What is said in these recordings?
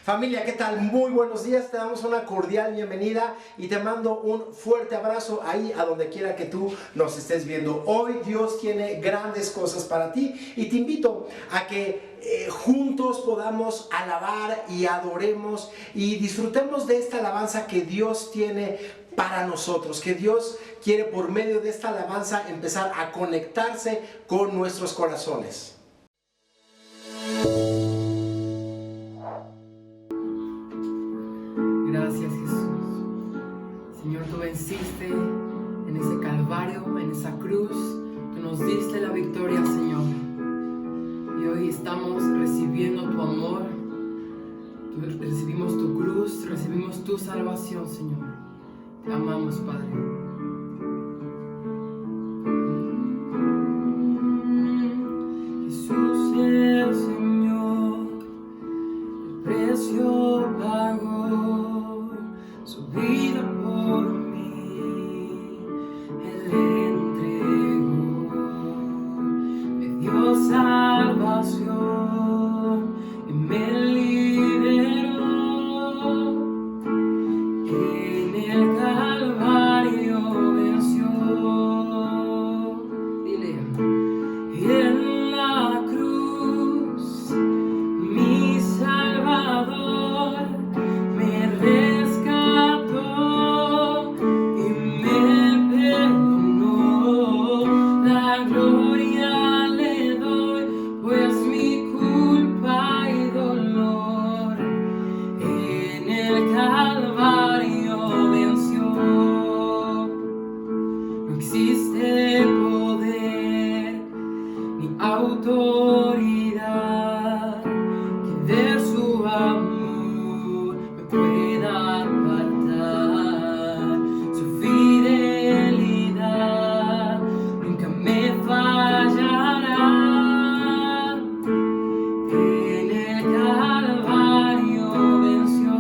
Familia, ¿qué tal? Muy buenos días, te damos una cordial bienvenida y te mando un fuerte abrazo ahí a donde quiera que tú nos estés viendo. Hoy Dios tiene grandes cosas para ti y te invito a que juntos podamos alabar y adoremos y disfrutemos de esta alabanza que Dios tiene para nosotros, que Dios quiere por medio de esta alabanza empezar a conectarse con nuestros corazones. Gracias, Jesús. Señor, tú venciste en ese calvario, en esa cruz. Tú nos diste la victoria, Señor. Y hoy estamos recibiendo tu amor. Recibimos tu cruz, recibimos tu salvación, Señor. Te amamos, Padre. Jesús el Señor, el precio pagó su vida por mí, Él entregó, me dio salvación y me liberó. En el Calvario venció, dile, en la cruz mi Salvador me rescató y me perdonó. La gloria le doy, pues mi culpa y dolor en el Calvario venció. No existe poder ni autoridad que de su amor me pueda apartar. Su fidelidad nunca me fallará. En el Calvario venció.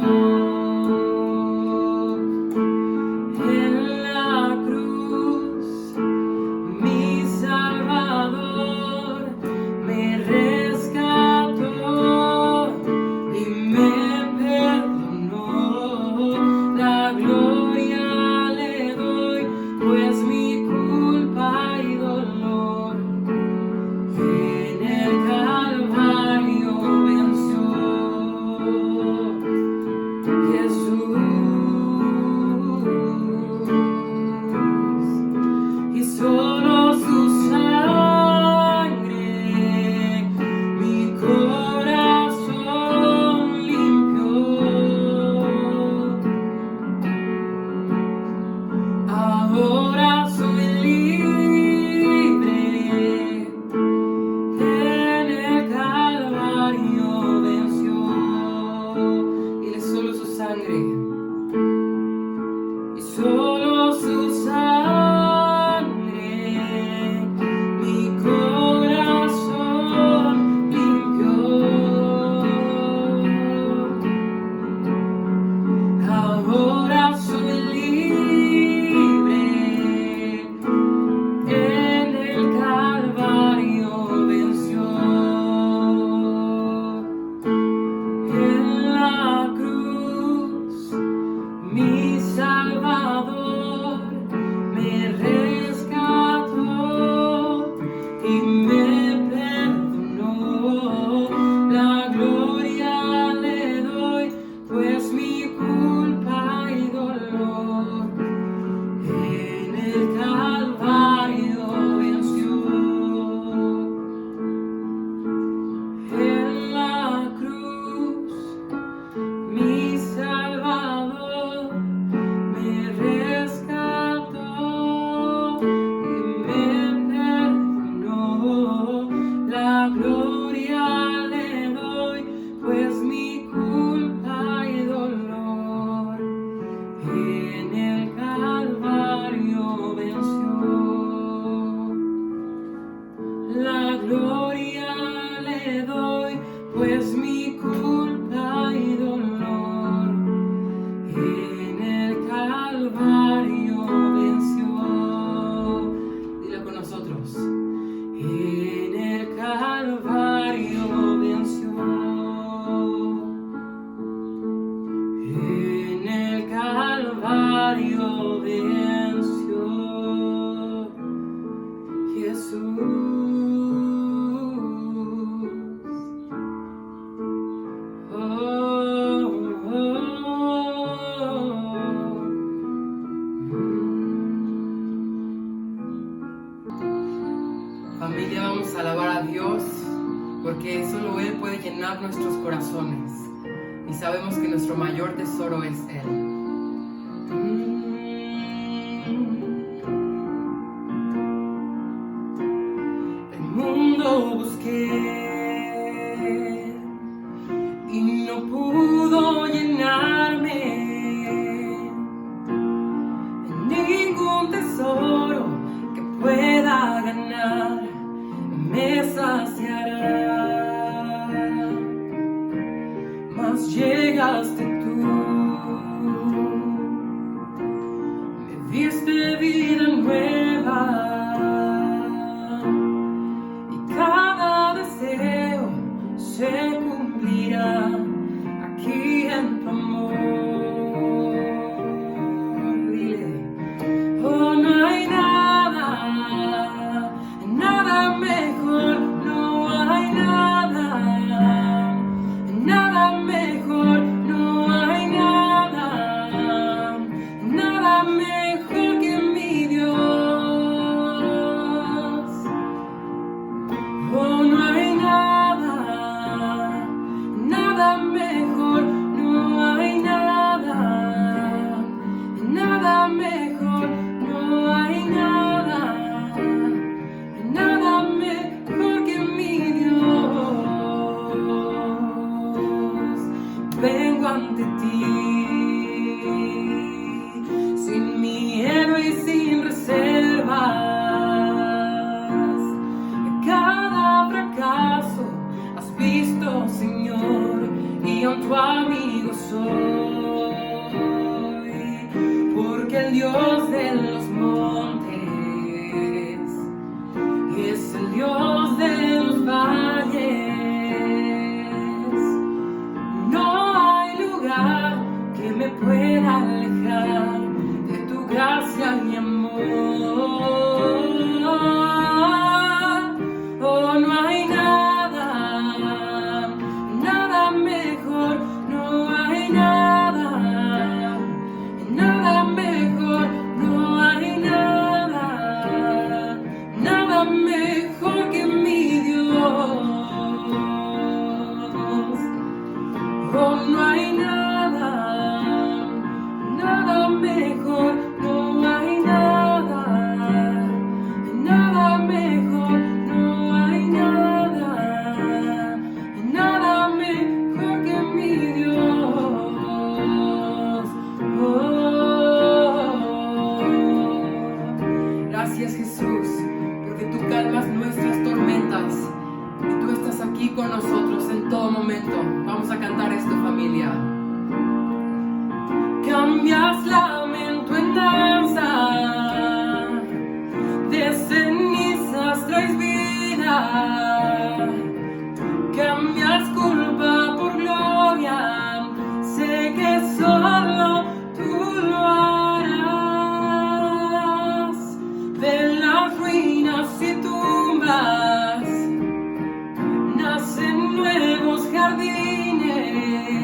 En la cruz mi Salvador me rescató y me perdonó. La gloria le doy, pues mi culpa y dolor en el Calvario venció. Jesús, y solo su sangre mi corazón limpió. Ahora soy libre, en el Calvario venció. Y solo su sangre, y solo su sangre mi corazón limpió. Ahora soy libre, en el Calvario venció. En la cruz mi Salvador me rescató y me perdonó. La gloria le doy, pues mi culpa y dolor en el Calvario venció. En la cruz mi Salvador me rescató y me perdonó. La gloria le doy, pues mi culpa y dolor en el Calvario venció. La gloria le doy, pues mi culpa y dolor en el Calvario venció. Dile con nosotros. En el Calvario venció. Familia, vamos a alabar a Dios porque solo Él puede llenar nuestros corazones y sabemos que nuestro mayor tesoro es Él. El mundo busqué y no pudo llenarme. Ningún tesoro que pueda ganar me saciará, mas llegaste tú, me diste vida nueva y cada deseo se cumplirá aquí en tu amor. Dile, oh, no hay nada, nada mejor, no hay nada, nada mejor, no hay nada, nada mejor que mi Dios. Oh, no hay nada, nada mejor, no hay nada, nada mejor, no hay nada, nada mejor que mi Dios. Vengo ante ti sin miedo y sin reservas. Cada fracaso has visto, Señor, y aún tu amigo soy, porque el Dios de los montes es el Dios de los valles. No hay lugar que me pueda alejar de tu gracia y amor. Oh, no hay nada, nada mejor, no hay nada, nada mejor, no hay nada, nada mejor que mi Dios. Oh, no hay nada, nada mejor, no hay nada, nada mejor, no hay nada, nada mejor que mi Dios. Oh, gracias, Jesús, porque tú calmas nuestras tormentas y tú estás aquí con nosotros en todo momento. Vamos a cantar esto, familia. Cambias lamento en danza, de cenizas traes vida, cambias culpa por gloria, sé que solo tú lo harás. De las ruinas y tumbas nacen nuevos jardines,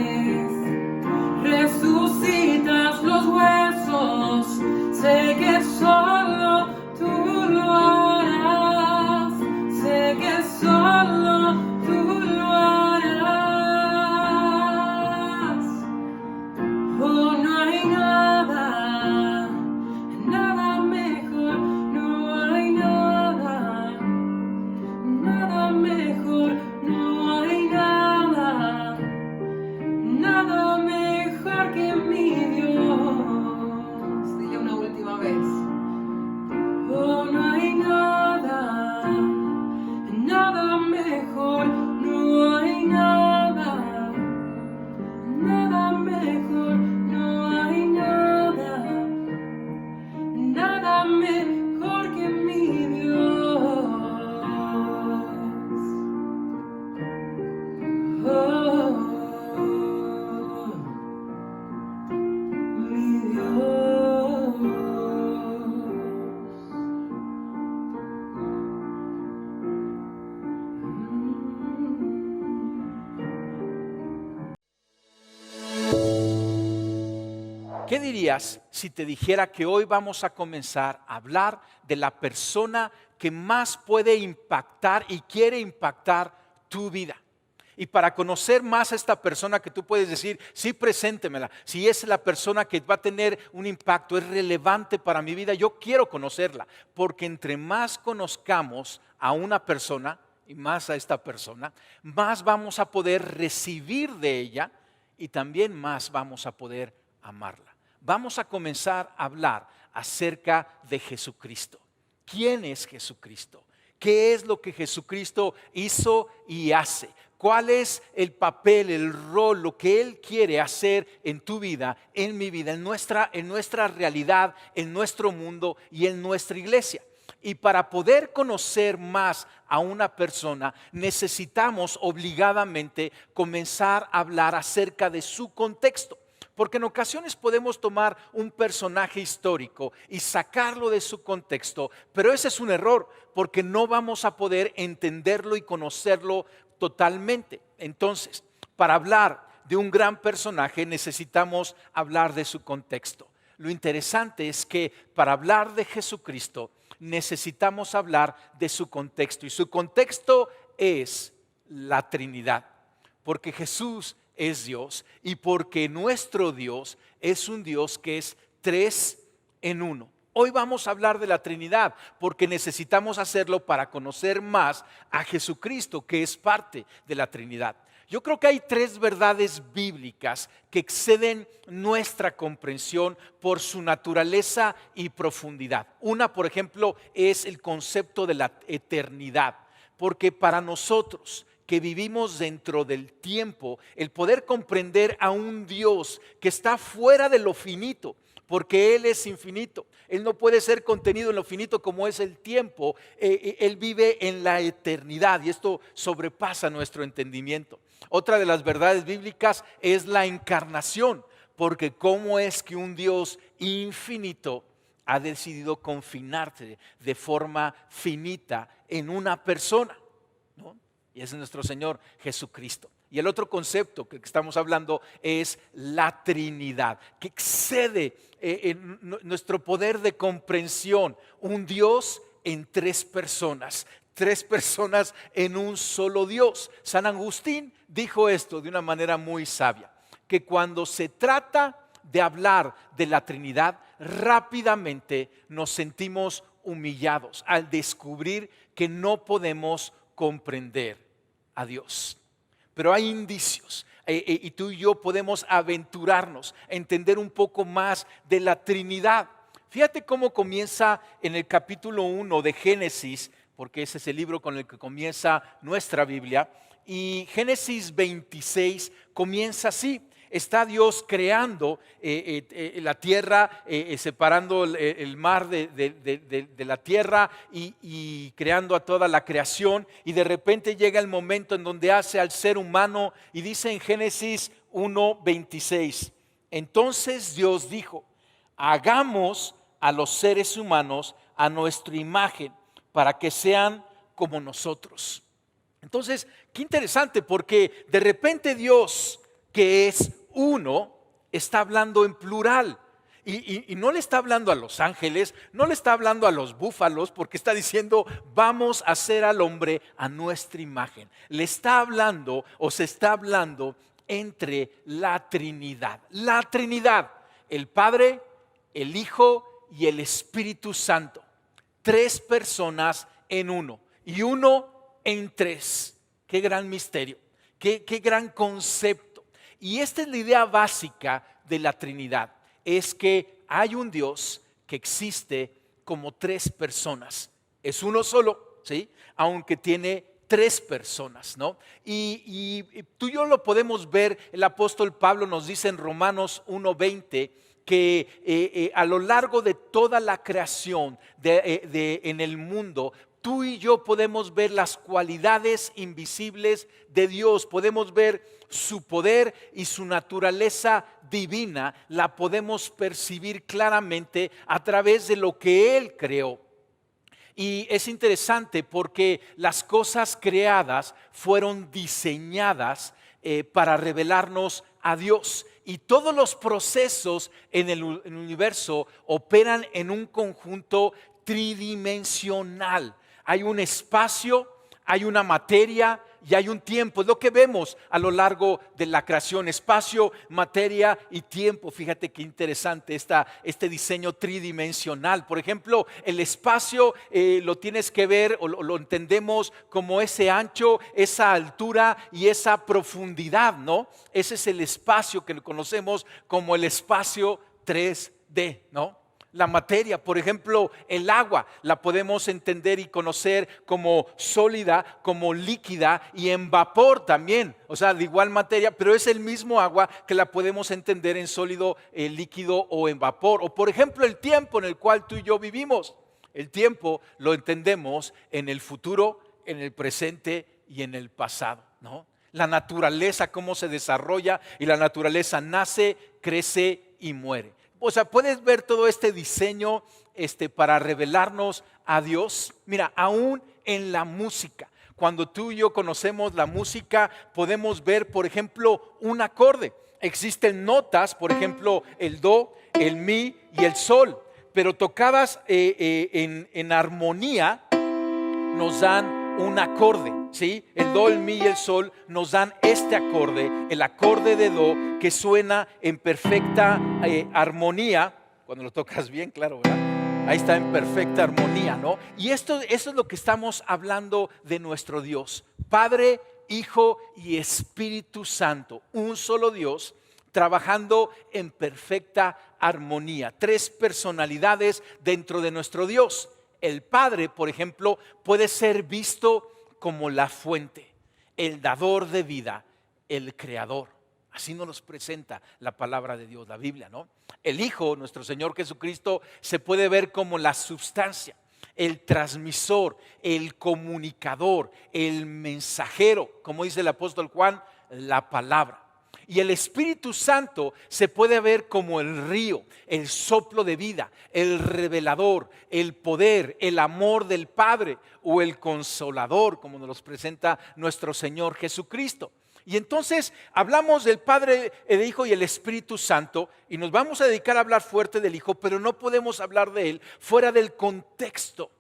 ¿Qué dirías si te dijera que hoy vamos a comenzar a hablar de la persona que más puede impactar y quiere impactar tu vida? Y para conocer más a esta persona que tú puedes decir, sí, preséntemela, si es la persona que va a tener un impacto, es relevante para mi vida, yo quiero conocerla, porque entre más conozcamos a una persona y más a esta persona, más vamos a poder recibir de ella y también más vamos a poder amarla. Vamos a comenzar a hablar acerca de Jesucristo. ¿Quién es Jesucristo? ¿Qué es lo que Jesucristo hizo y hace? ¿Cuál es el papel, el rol, lo que Él quiere hacer en tu vida, en mi vida, en nuestra realidad, en nuestro mundo y en nuestra iglesia? Y para poder conocer más a una persona, necesitamos obligadamente comenzar a hablar acerca de su contexto. Porque en ocasiones podemos tomar un personaje histórico y sacarlo de su contexto, pero ese es un error, porque no vamos a poder entenderlo y conocerlo totalmente. Entonces, para hablar de un gran personaje necesitamos hablar de su contexto. Lo interesante es que para hablar de Jesucristo necesitamos hablar de su contexto, y su contexto es la Trinidad, porque Jesús es Dios y porque nuestro Dios es un Dios que es 3 en 1. Hoy vamos a hablar de la Trinidad porque necesitamos hacerlo para conocer más a Jesucristo, que es parte de la Trinidad. Yo creo que hay 3 verdades bíblicas que exceden nuestra comprensión por su naturaleza y profundidad. Una, por ejemplo, es el concepto de la eternidad, porque para nosotros que vivimos dentro del tiempo, el poder comprender a un Dios que está fuera de lo finito, porque Él es infinito, Él no puede ser contenido en lo finito como es el tiempo, Él vive en la eternidad y esto sobrepasa nuestro entendimiento. Otra de las verdades bíblicas es la encarnación, porque cómo es que un Dios infinito ha decidido confinarse de forma finita en una persona, ¿no? Y ese es nuestro Señor Jesucristo. Y el otro concepto que estamos hablando es la Trinidad, que excede nuestro poder de comprensión. Un Dios en 3 personas, 3 personas en un solo Dios. San Agustín dijo esto de una manera muy sabia, que cuando se trata de hablar de la Trinidad, rápidamente nos sentimos humillados al descubrir que no podemos comprender a Dios. Pero hay indicios y tú y yo podemos aventurarnos a entender un poco más de la Trinidad. Fíjate cómo comienza en el capítulo 1 de Génesis, porque ese es el libro con el que comienza nuestra Biblia. Y Génesis 26 comienza así. Está Dios creando la tierra, separando el mar de la tierra y creando a toda la creación. Y de repente llega el momento en donde hace al ser humano y dice en Génesis 1:26, entonces Dios dijo, hagamos a los seres humanos a nuestra imagen para que sean como nosotros. Entonces, qué interesante, porque de repente Dios, que es uno, está hablando en plural y no le está hablando a los ángeles, no le está hablando a los búfalos, porque está diciendo vamos a hacer al hombre a nuestra imagen. Le está hablando o se está hablando entre la Trinidad, el Padre, el Hijo y el Espíritu Santo, 3 personas en uno y uno en 3. Qué gran misterio, qué gran concepto. Y esta es la idea básica de la Trinidad, es que hay un Dios que existe como 3 personas. Es uno solo, ¿sí? Aunque tiene 3 personas, ¿no? Y tú y yo lo podemos ver, el apóstol Pablo nos dice en Romanos 1:20 que a lo largo de toda la creación en el mundo, tú y yo podemos ver las cualidades invisibles de Dios, podemos ver su poder y su naturaleza divina, la podemos percibir claramente a través de lo que Él creó. Y es interesante porque las cosas creadas fueron diseñadas para revelarnos a Dios. y todos los procesos en el universo operan en un conjunto tridimensional. Hay un espacio, hay una materia y hay un tiempo. Es lo que vemos a lo largo de la creación: espacio, materia y tiempo. Fíjate qué interesante este diseño tridimensional. Por ejemplo, el espacio lo tienes que ver o lo entendemos como ese ancho, esa altura y esa profundidad, ¿no? Ese es el espacio que conocemos como el espacio 3D, ¿no? La materia, por ejemplo, el agua, la podemos entender y conocer como sólida, como líquida y en vapor también. O sea, de igual materia, pero es el mismo agua que la podemos entender en sólido, líquido o en vapor. O por ejemplo, el tiempo en el cual tú y yo vivimos. El tiempo lo entendemos en el futuro, en el presente y en el pasado, ¿no? La naturaleza, cómo se desarrolla, y la naturaleza nace, crece y muere. O sea, puedes ver todo este diseño para revelarnos a Dios. Mira, aún en la música, cuando tú y yo conocemos la música, podemos ver, por ejemplo, un acorde. Existen notas, por ejemplo, el do, el mi y el sol, pero tocadas en armonía nos dan un acorde, ¿sí? El do, el mi y el sol nos dan este acorde, el acorde de do, que suena en perfecta armonía, cuando lo tocas bien, claro, ¿verdad? Ahí está, en perfecta armonía, ¿no? Y eso es lo que estamos hablando de nuestro Dios: Padre, Hijo y Espíritu Santo, un solo Dios trabajando en perfecta armonía. Tres personalidades dentro de nuestro Dios. El Padre, por ejemplo, puede ser visto como la fuente, el dador de vida, el creador. Así nos los presenta la palabra de Dios, la Biblia, ¿no? El Hijo, nuestro Señor Jesucristo, se puede ver como la sustancia, el transmisor, el comunicador, el mensajero, como dice el apóstol Juan, la palabra. Y el Espíritu Santo se puede ver como el río, el soplo de vida, el revelador, el poder, el amor del Padre, o el consolador, como nos los presenta nuestro Señor Jesucristo. Y entonces hablamos del Padre, el Hijo y el Espíritu Santo, y nos vamos a dedicar a hablar fuerte del Hijo, pero no podemos hablar de Él fuera del contexto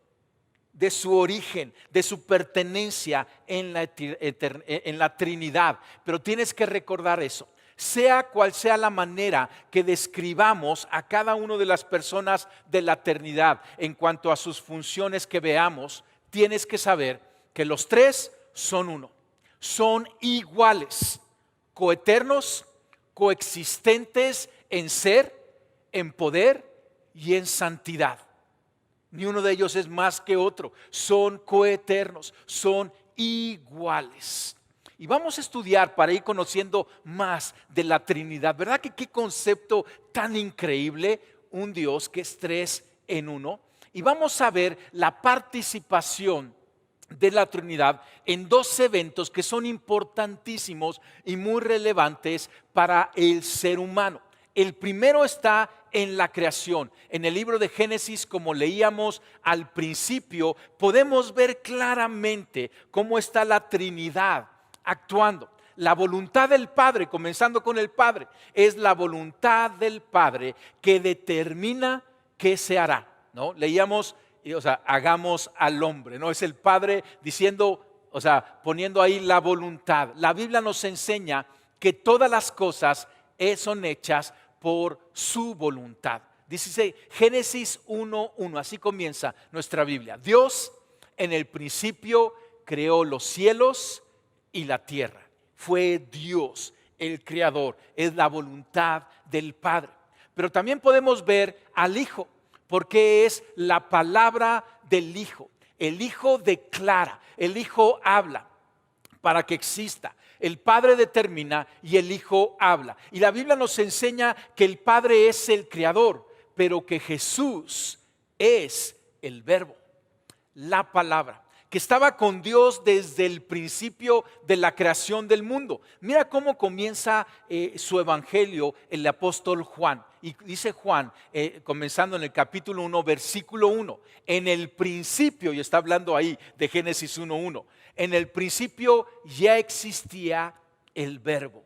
de su origen, de su pertenencia en la Trinidad. Pero tienes que recordar eso. Sea cual sea la manera que describamos a cada una de las personas de la eternidad en cuanto a sus funciones que veamos, tienes que saber que los tres son uno. Son iguales, coeternos, coexistentes en ser, en poder y en santidad. Ni uno de ellos es más que otro. Son coeternos, son iguales. Y vamos a estudiar para ir conociendo más de la Trinidad. ¿Verdad que qué concepto tan increíble? Un Dios que es tres en uno. Y vamos a ver la participación de la Trinidad en dos eventos que son importantísimos y muy relevantes para el ser humano. El primero está en la creación. En el libro de Génesis, como leíamos al principio, podemos ver claramente cómo está la Trinidad actuando. La voluntad del Padre, comenzando con el Padre, es la voluntad del Padre que determina qué se hará, ¿no? Leíamos, o sea, hagamos al hombre, ¿no? Es el Padre diciendo, o sea, poniendo ahí la voluntad. La Biblia nos enseña que todas las cosas son hechas por su voluntad. Dice Génesis 1:1, así comienza nuestra Biblia. Dios en el principio creó los cielos y la tierra. Fue Dios el creador, es la voluntad del Padre. Pero también podemos ver al Hijo, porque es la palabra del Hijo. El Hijo declara, el Hijo habla para que exista. El Padre determina y el Hijo habla. Y la Biblia nos enseña que el Padre es el creador, pero que Jesús es el Verbo, la palabra, que estaba con Dios desde el principio de la creación del mundo. Mira cómo comienza su evangelio el apóstol Juan. Y dice Juan, comenzando en el capítulo 1, versículo 1, en el principio, y está hablando ahí de Génesis 1:1, en el principio ya existía el Verbo.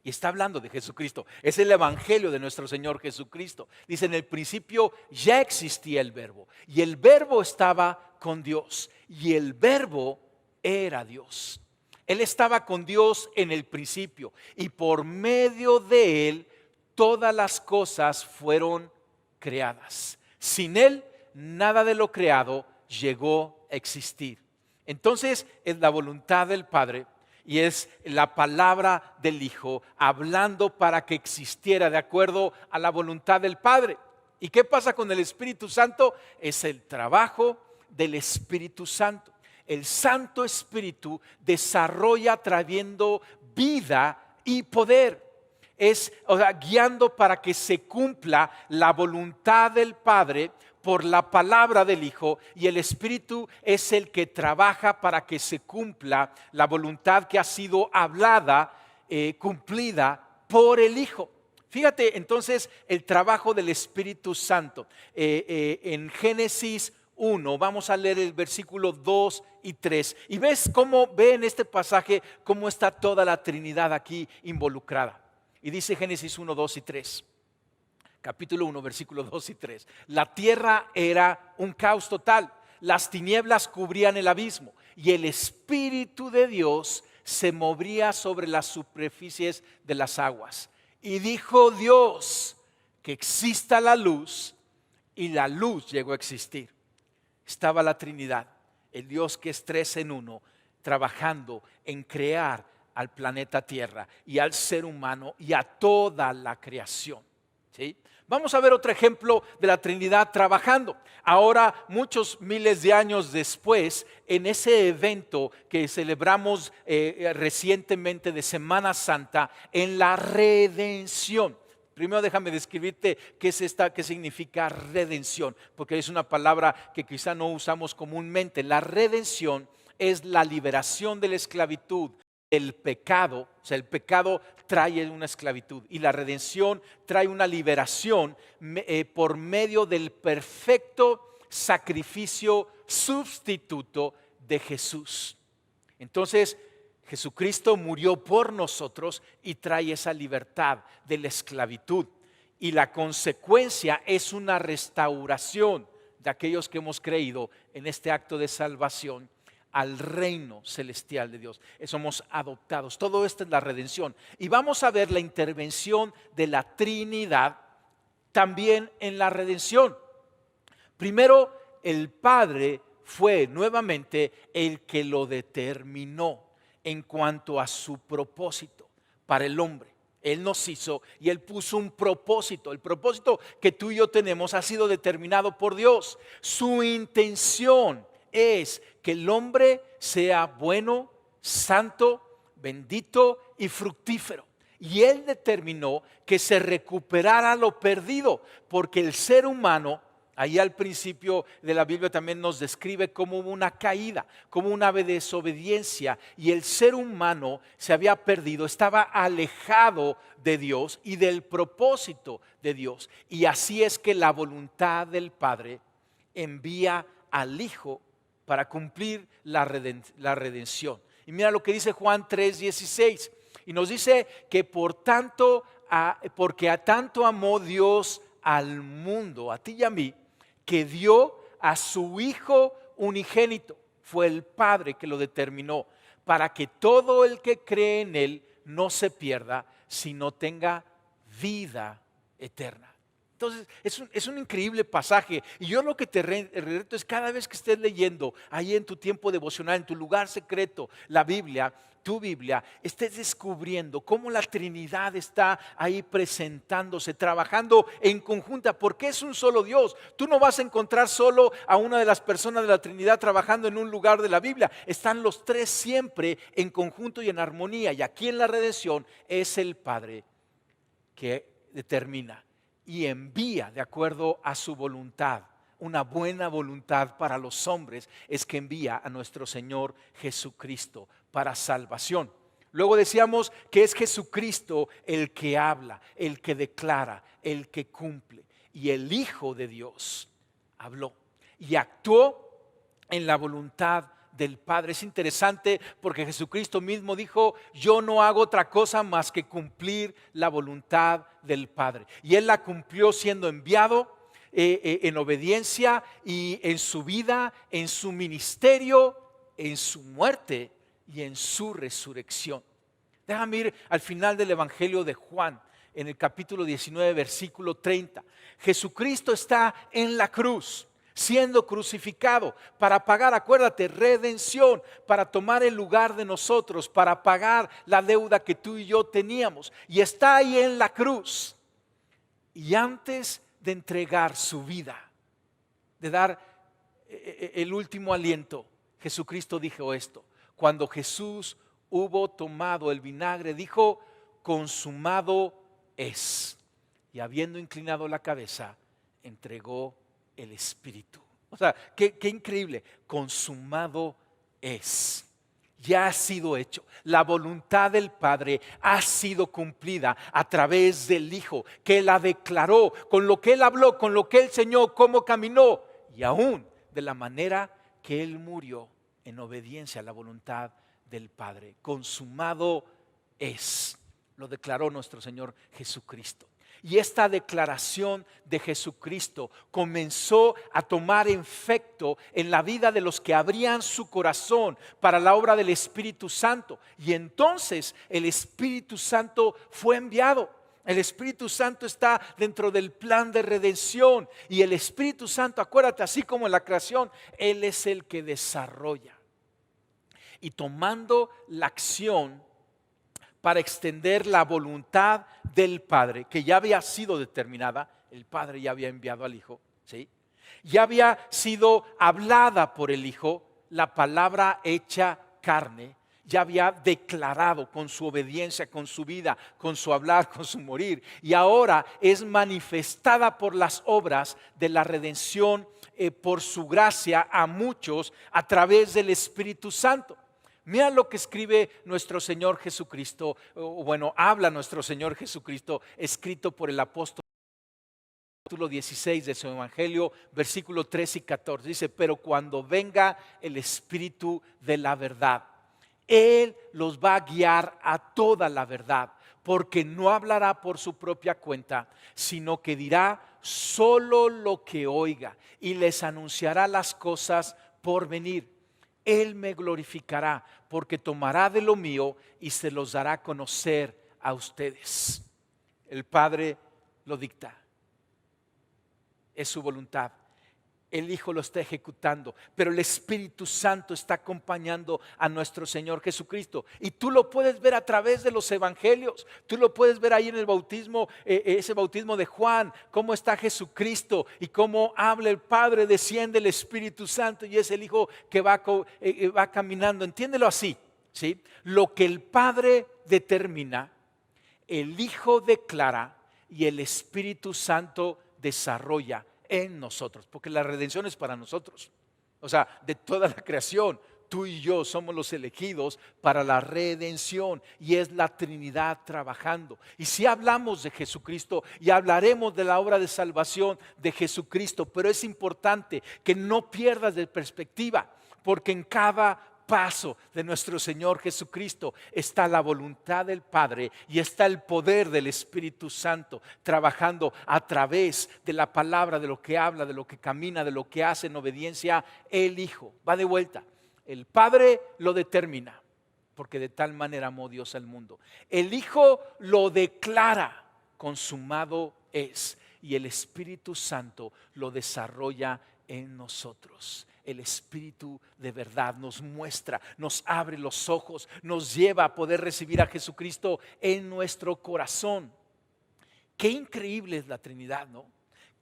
Y está hablando de Jesucristo. Es el evangelio de nuestro Señor Jesucristo. Dice, en el principio ya existía el verbo. Y el verbo estaba con Dios. Y el verbo era Dios. Él estaba con Dios en el principio. Y por medio de Él, todas las cosas fueron creadas. Sin Él, nada de lo creado llegó a existir. Entonces, es la voluntad del Padre. Y es la palabra del Hijo hablando para que existiera de acuerdo a la voluntad del Padre. ¿Y qué pasa con el Espíritu Santo? Es el trabajo del Espíritu Santo. El Santo Espíritu desarrolla trayendo vida y poder. Guiando para que se cumpla la voluntad del Padre por la palabra del Hijo, y el Espíritu es el que trabaja para que se cumpla la voluntad que ha sido hablada, cumplida por el Hijo. Fíjate entonces el trabajo del Espíritu Santo. En Génesis 1, vamos a leer el versículo 2 y 3. Y ve en este pasaje cómo está toda la Trinidad aquí involucrada. Y dice Génesis 1, 2 y 3. Capítulo 1, versículos 2 y 3. La tierra era un caos total. Las tinieblas cubrían el abismo. Y el Espíritu de Dios se movía sobre las superficies de las aguas. Y dijo Dios que exista la luz. Y la luz llegó a existir. Estaba la Trinidad, el Dios que es 3 en 1, trabajando en crear al planeta Tierra y al ser humano y a toda la creación. ¿Sí? Vamos a ver otro ejemplo de la Trinidad trabajando. Ahora, muchos miles de años después, en ese evento que celebramos recientemente de Semana Santa, en la redención. Primero déjame describirte qué significa redención, porque es una palabra que quizá no usamos comúnmente. La redención es la liberación de la esclavitud. El pecado, o sea, el pecado trae una esclavitud y la redención trae una liberación por medio del perfecto sacrificio sustituto de Jesús. Entonces, Jesucristo murió por nosotros y trae esa libertad de la esclavitud. Y la consecuencia es una restauración de aquellos que hemos creído en este acto de salvación al reino celestial de Dios. Somos adoptados. Todo esto es la redención. Y vamos a ver la intervención de la Trinidad también en la redención. Primero, el Padre fue nuevamente el que lo determinó en cuanto a su propósito para el hombre. Él nos hizo y Él puso un propósito. El propósito que tú y yo tenemos ha sido determinado por Dios. Su intención es que el hombre sea bueno, santo, bendito y fructífero. Y Él determinó que se recuperara lo perdido, porque el ser humano, ahí al principio de la Biblia también nos describe como una caída, como una desobediencia. Y el ser humano se había perdido, estaba alejado de Dios y del propósito de Dios. Y así es que la voluntad del Padre envía al Hijo para cumplir la redención. Y mira lo que dice Juan 3:16. Y nos dice que porque a tanto amó Dios al mundo, a ti y a mí, que dio a su Hijo unigénito. Fue el Padre que lo determinó, para que todo el que cree en Él no se pierda, sino tenga vida eterna. Entonces, es un increíble pasaje. Y yo lo que te reto es cada vez que estés leyendo ahí en tu tiempo devocional, en tu lugar secreto, la Biblia, tu Biblia, estés descubriendo cómo la Trinidad está ahí presentándose, trabajando en conjunta, porque es un solo Dios. Tú no vas a encontrar solo a una de las personas de la Trinidad trabajando en un lugar de la Biblia. Están los tres siempre en conjunto y en armonía. Y aquí en la redención es el Padre que determina y envía de acuerdo a su voluntad. Una buena voluntad para los hombres es que envía a nuestro Señor Jesucristo para salvación. Luego decíamos que es Jesucristo el que habla, el que declara, el que cumple. Y el Hijo de Dios habló y actuó en la voluntad del Padre. Es interesante porque Jesucristo mismo dijo: yo no hago otra cosa más que cumplir la voluntad del Padre. Y Él la cumplió siendo enviado en obediencia, y en su vida, en su ministerio, en su muerte y en su resurrección. Déjame ir al final del Evangelio de Juan, en el capítulo 19, versículo 30. Jesucristo está en la cruz, siendo crucificado para pagar, acuérdate, redención, para tomar el lugar de nosotros, para pagar la deuda que tú y yo teníamos. Y está ahí en la cruz. Y antes de entregar su vida, de dar el último aliento, Jesucristo dijo esto. Cuando Jesús hubo tomado el vinagre, dijo: consumado es. Y habiendo inclinado la cabeza, entregó el Espíritu. O sea, qué increíble. Consumado es. Ya ha sido hecho. La voluntad del Padre ha sido cumplida a través del Hijo, que la declaró, con lo que Él habló, con lo que Él enseñó, cómo caminó, y aún de la manera que Él murió en obediencia a la voluntad del Padre. Consumado es. Lo declaró nuestro Señor Jesucristo. Y esta declaración de Jesucristo comenzó a tomar efecto en la vida de los que abrían su corazón para la obra del Espíritu Santo. Y entonces el Espíritu Santo fue enviado. El Espíritu Santo está dentro del plan de redención. Y el Espíritu Santo, acuérdate, así como en la creación, Él es el que desarrolla. Y tomando la acción para extender la voluntad del Padre, que ya había sido determinada, el Padre ya había enviado al Hijo, ¿sí? Ya había sido hablada por el Hijo, la palabra hecha carne, ya había declarado con su obediencia, con su vida, con su hablar, con su morir, y ahora es manifestada por las obras de la redención, por su gracia a muchos a través del Espíritu Santo. Mira lo que escribe nuestro Señor Jesucristo, habla nuestro Señor Jesucristo, escrito por el apóstol, capítulo 16 de su Evangelio, versículos 3 y 14. Dice: pero cuando venga el Espíritu de la verdad, Él los va a guiar a toda la verdad, porque no hablará por su propia cuenta, sino que dirá solo lo que oiga y les anunciará las cosas por venir. Él me glorificará, porque tomará de lo mío y se los dará a conocer a ustedes. El Padre lo dicta, es su voluntad. El Hijo lo está ejecutando, pero el Espíritu Santo está acompañando a nuestro Señor Jesucristo. Y tú lo puedes ver a través de los evangelios. Tú lo puedes ver ahí en el bautismo, ese bautismo de Juan, cómo está Jesucristo y cómo habla el Padre, desciende el Espíritu Santo y es el Hijo que va caminando. Entiéndelo así, ¿sí? Lo que el Padre determina, el Hijo declara y el Espíritu Santo desarrolla en nosotros, porque la redención es para nosotros. O sea, de toda la creación, tú y yo somos los elegidos para la redención, y es la Trinidad trabajando. Y si hablamos de Jesucristo y hablaremos de la obra de salvación de Jesucristo, pero es importante que no pierdas de perspectiva, porque en cada paso de nuestro Señor Jesucristo está la voluntad del Padre y está el poder del Espíritu Santo trabajando a través de la palabra, de lo que habla, de lo que camina, de lo que hace en obediencia el Hijo. Va de vuelta. El Padre lo determina, porque de tal manera amó Dios al mundo. El Hijo lo declara, consumado es, y el Espíritu Santo lo desarrolla en nosotros. El Espíritu de verdad nos muestra, nos abre los ojos, nos lleva a poder recibir a Jesucristo en nuestro corazón. Qué increíble es la Trinidad, ¿no?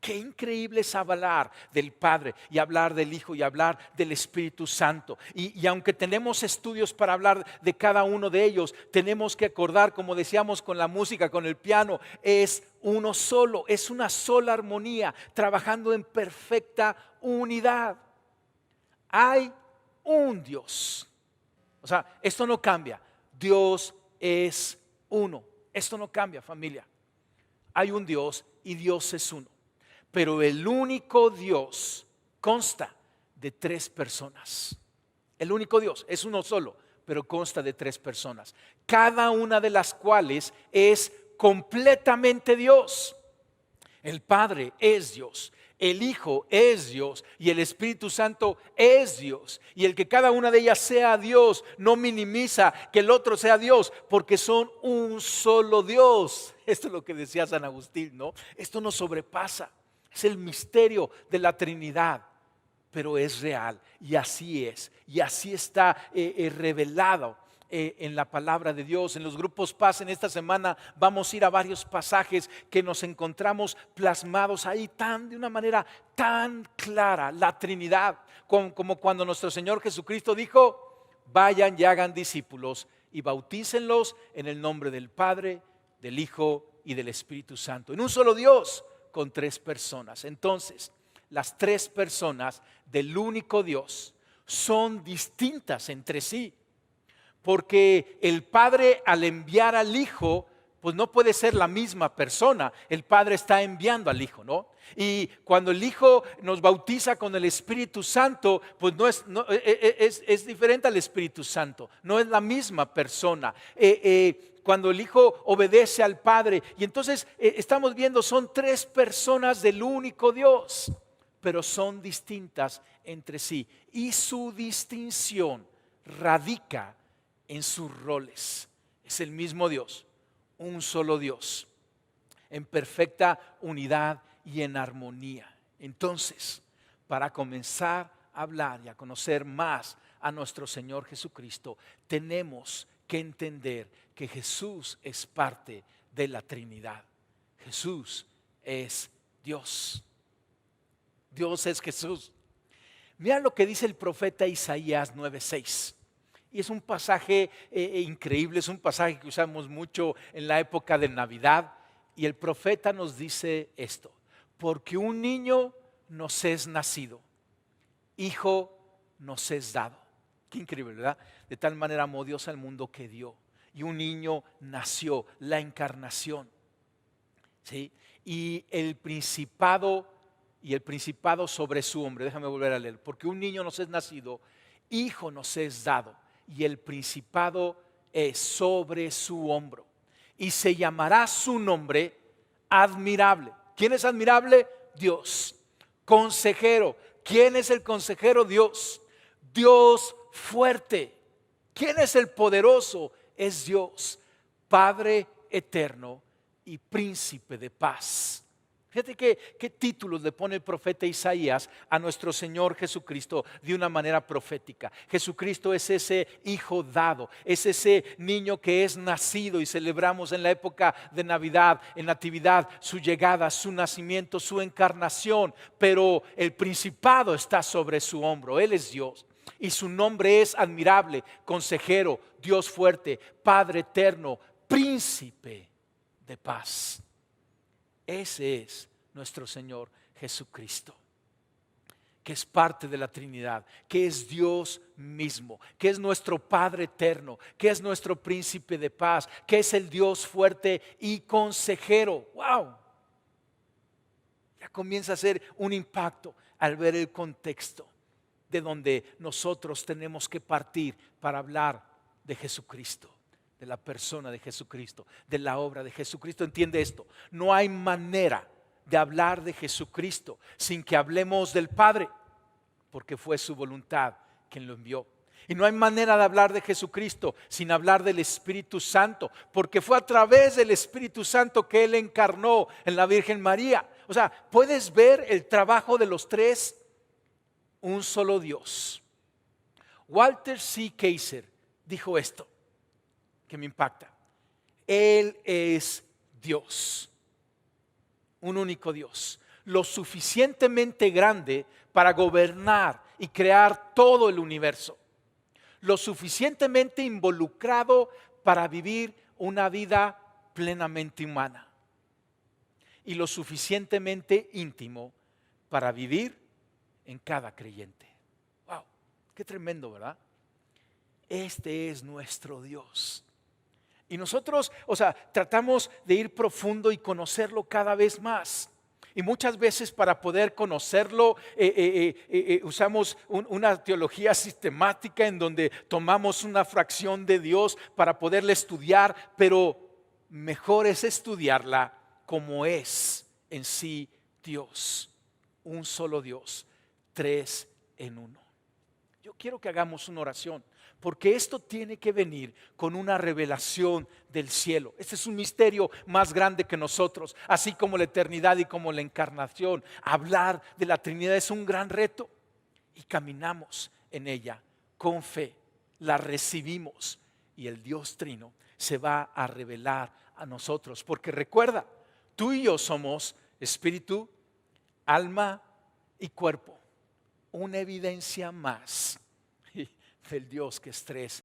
Qué increíble es hablar del Padre y hablar del Hijo y hablar del Espíritu Santo. Y aunque tenemos estudios para hablar de cada uno de ellos, tenemos que acordar, como decíamos con la música, con el piano, es uno solo, es una sola armonía, trabajando en perfecta unidad. Hay un Dios. O sea, esto no cambia. Dios es uno. Esto no cambia, familia. Hay un Dios y Dios es uno. Pero el único Dios consta de 3 personas. El único Dios es uno solo, pero consta de 3 personas, cada una de las cuales es completamente Dios. El Padre es Dios, el Hijo es Dios y el Espíritu Santo es Dios. Y el que cada una de ellas sea Dios no minimiza que el otro sea Dios, porque son un solo Dios. Esto es lo que decía San Agustín, ¿no? Esto nos sobrepasa, es el misterio de la Trinidad, pero es real y así es. Y así está revelado en la palabra de Dios. En los grupos Paz en esta semana vamos a ir a varios pasajes que nos encontramos plasmados ahí de una manera tan clara, la Trinidad, como cuando nuestro Señor Jesucristo dijo: vayan y hagan discípulos y bautícenlos en el nombre del Padre, del Hijo y del Espíritu Santo, en un solo Dios con 3 personas. Entonces, las 3 personas del único Dios son distintas entre sí, porque el Padre, al enviar al Hijo, pues no puede ser la misma persona. El Padre está enviando al Hijo, ¿no? Y cuando el Hijo nos bautiza con el Espíritu Santo, pues es diferente al Espíritu Santo, no es la misma persona. Cuando el Hijo obedece al Padre, y entonces estamos viendo, son 3 personas del único Dios, pero son distintas entre sí. Y su distinción radica en sus roles. Es el mismo Dios, un solo Dios, en perfecta unidad y en armonía. Entonces, para comenzar a hablar y a conocer más a nuestro Señor Jesucristo, tenemos que entender que Jesús es parte de la Trinidad. Jesús es Dios. Dios es Jesús. Mira lo que dice el profeta Isaías 9:6. Y es un pasaje increíble, es un pasaje que usamos mucho en la época de Navidad. Y el profeta nos dice esto: porque un niño nos es nacido, hijo nos es dado. Qué increíble, ¿verdad? De tal manera amó Dios al mundo que dio. Y un niño nació, la encarnación. ¿Sí? Y el principado sobre su hombro. Déjame volver a leer. Porque un niño nos es nacido, hijo nos es dado, y el principado es sobre su hombro. Y se llamará su nombre admirable. ¿Quién es admirable? Dios. Consejero. ¿Quién es el consejero? Dios. Dios fuerte. ¿Quién es el poderoso? Es Dios. Padre eterno y príncipe de paz. Fíjate qué títulos le pone el profeta Isaías a nuestro Señor Jesucristo de una manera profética. Jesucristo es ese hijo dado, es ese niño que es nacido, y celebramos en la época de Navidad, en Natividad, su llegada, su nacimiento, su encarnación. Pero el principado está sobre su hombro. Él es Dios y su nombre es admirable, consejero, Dios fuerte, Padre eterno, príncipe de paz. Ese es nuestro Señor Jesucristo, que es parte de la Trinidad, que es Dios mismo, que es nuestro Padre eterno, que es nuestro príncipe de paz, que es el Dios fuerte y consejero. ¡Wow! Ya comienza a ser un impacto al ver el contexto de donde nosotros tenemos que partir para hablar de Jesucristo, de la persona de Jesucristo, de la obra de Jesucristo. Entiende esto: no hay manera de hablar de Jesucristo sin que hablemos del Padre, porque fue su voluntad quien lo envió. Y no hay manera de hablar de Jesucristo sin hablar del Espíritu Santo, porque fue a través del Espíritu Santo que Él encarnó en la Virgen María. O sea, puedes ver el trabajo de los 3, un solo Dios. Walter C. Kaiser dijo esto que me impacta: Él es Dios, un único Dios, lo suficientemente grande para gobernar y crear todo el universo, lo suficientemente involucrado para vivir una vida plenamente humana, y lo suficientemente íntimo para vivir en cada creyente. Wow, qué tremendo, ¿verdad? Este es nuestro Dios. Y nosotros, tratamos de ir profundo y conocerlo cada vez más. Y muchas veces para poder conocerlo usamos una teología sistemática en donde tomamos una fracción de Dios para poderla estudiar, pero mejor es estudiarla como es en sí Dios. Un solo Dios, tres en uno. Yo quiero que hagamos una oración, porque esto tiene que venir con una revelación del cielo. Este es un misterio más grande que nosotros, así como la eternidad y como la encarnación. Hablar de la Trinidad es un gran reto y caminamos en ella con fe, la recibimos y el Dios Trino se va a revelar a nosotros. Porque recuerda, tú y yo somos espíritu, alma y cuerpo. Una evidencia más del Dios que es tres.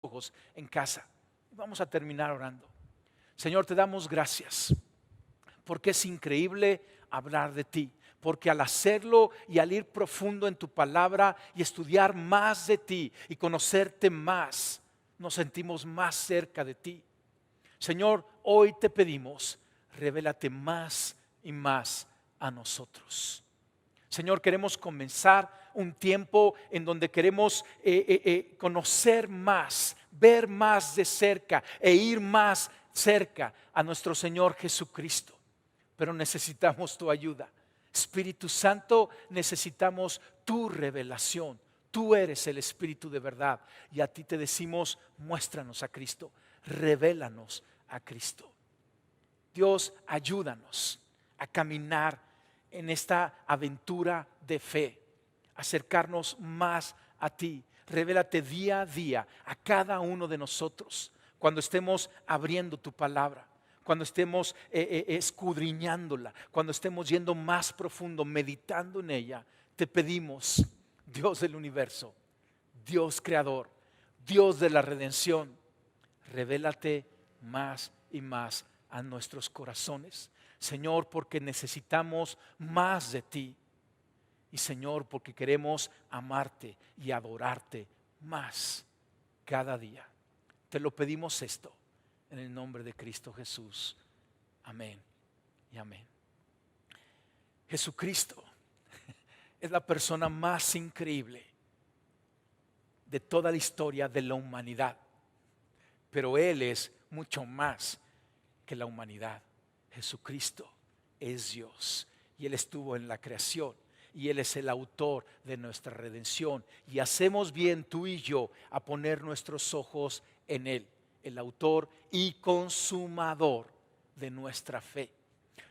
Ojos en casa. Vamos a terminar orando. Señor, te damos gracias porque es increíble hablar de ti, porque al hacerlo y al ir profundo en tu palabra y estudiar más de ti y conocerte más, nos sentimos más cerca de ti. Señor, hoy te pedimos, revélate más y más a nosotros. Señor, queremos comenzar un tiempo en donde queremos conocer más, ver más de cerca e ir más cerca a nuestro Señor Jesucristo. Pero necesitamos tu ayuda. Espíritu Santo, necesitamos tu revelación. Tú eres el Espíritu de verdad y a ti te decimos, muéstranos a Cristo, revélanos a Cristo. Dios, ayúdanos a caminar en esta aventura de fe, acercarnos más a ti. Revélate día a día a cada uno de nosotros cuando estemos abriendo tu palabra, cuando estemos escudriñándola, cuando estemos yendo más profundo, meditando en ella. Te pedimos, Dios del universo, Dios creador, Dios de la redención, revélate más y más a nuestros corazones. Señor, porque necesitamos más de ti. Y Señor, porque queremos amarte y adorarte más cada día. Te lo pedimos esto en el nombre de Cristo Jesús. Amén y amén. Jesucristo es la persona más increíble de toda la historia de la humanidad. Pero Él es mucho más que la humanidad. Jesucristo es Dios y Él estuvo en la creación y Él es el autor de nuestra redención. Y hacemos bien tú y yo a poner nuestros ojos en Él, el autor y consumador de nuestra fe.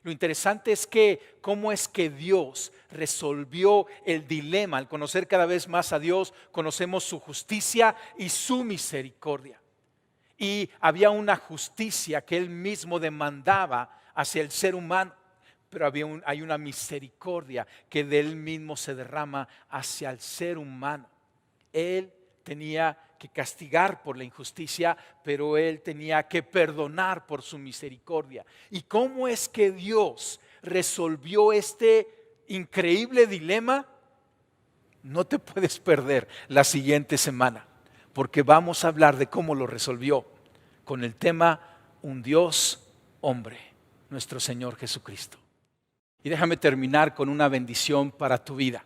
Lo interesante es que cómo es que Dios resolvió el dilema. Al conocer cada vez más a Dios, conocemos su justicia y su misericordia. Y había una justicia que Él mismo demandaba hacia el ser humano, pero hay una misericordia que de Él mismo se derrama hacia el ser humano. Él tenía que castigar por la injusticia, pero Él tenía que perdonar por su misericordia. ¿Y cómo es que Dios resolvió este increíble dilema? No te puedes perder la siguiente semana, porque vamos a hablar de cómo lo resolvió con el tema un Dios hombre, nuestro Señor Jesucristo. Y déjame terminar con una bendición para tu vida.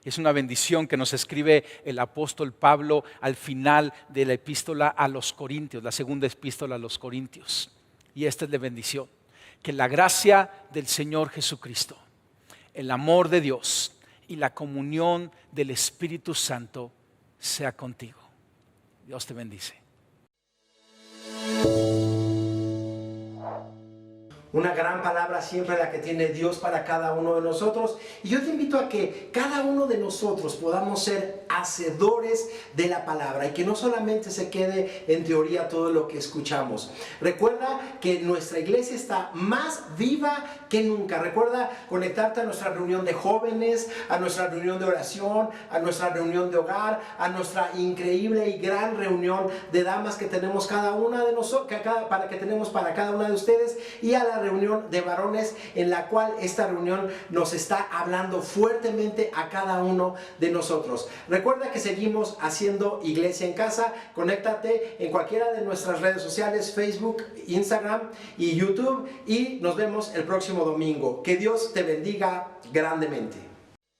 Es una bendición que nos escribe el apóstol Pablo al final de la epístola a los Corintios, la segunda epístola a los Corintios. Y esta es la bendición: que la gracia del Señor Jesucristo, el amor de Dios y la comunión del Espíritu Santo sea contigo. Dios te bendice. Una gran palabra siempre la que tiene Dios para cada uno de nosotros. Y yo te invito a que cada uno de nosotros podamos ser hacedores de la palabra y que no solamente se quede en teoría todo lo que escuchamos. Recuerda que nuestra iglesia está más viva que nunca. Recuerda conectarte a nuestra reunión de jóvenes, a nuestra reunión de oración, a nuestra reunión de hogar, a nuestra increíble y gran reunión de damas que tenemos cada una de nosotros, para que tenemos para cada una de ustedes, y a la una reunión de varones en la cual esta reunión nos está hablando fuertemente a cada uno de nosotros. Recuerda que seguimos haciendo iglesia en casa. Conéctate en cualquiera de nuestras redes sociales, Facebook, Instagram y YouTube, y nos vemos el próximo domingo. Que Dios te bendiga grandemente.